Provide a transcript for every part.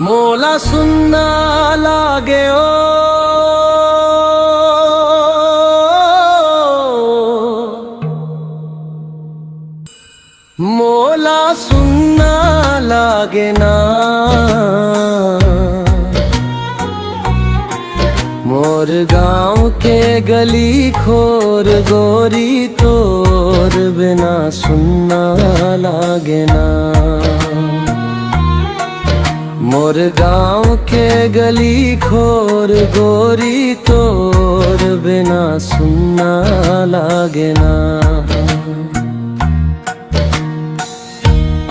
मोला सुनना लागे ओ मोला सुनना लागे ना। मोर गाँव के गली खोर गोरी तोर बिना सुनना लागे ना। मोर गाँव के गली खोर गोरी तोर बिना सुनना लागे ना।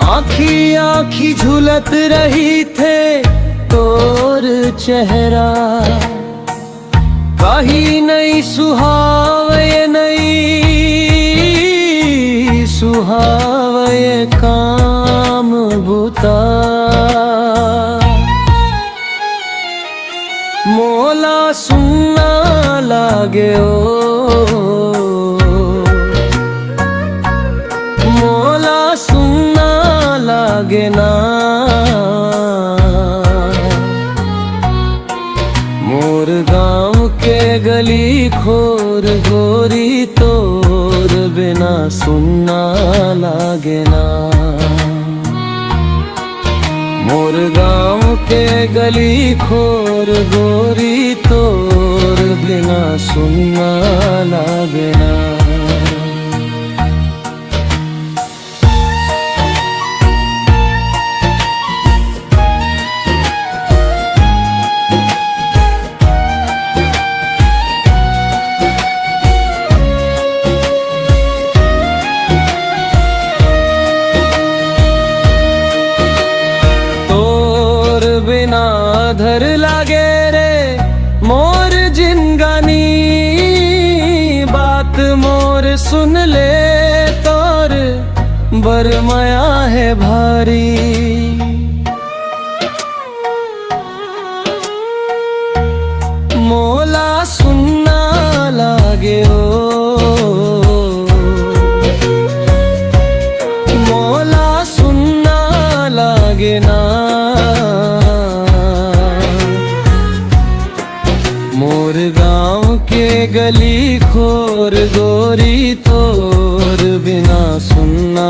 आँखी आँखी झुलत रही थे तोर चेहरा, कहीं नहीं सुहावे नहीं सुहावे काम बुता। मोला सुनना लागे ओ मोला सुनना लागे ना। मोर गाँव के गली खोर गोरी तोर बिना सुनना लागे ना। मोर गाँव के गली खोर गोरी तोर बिना सुनना लागे ना। बिना धर लागे रे मोर जिनगानी, बात मोर सुन ले तोर बरमाया है भारी। मोला सुनना लागे ओ मोला सुनना लागे ना। मोर गाँव के गली खोर गोरी तोर बिना सुनना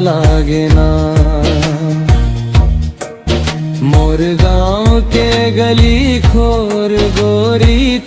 लागे ना। मोर गाँव के गली खोर गोरी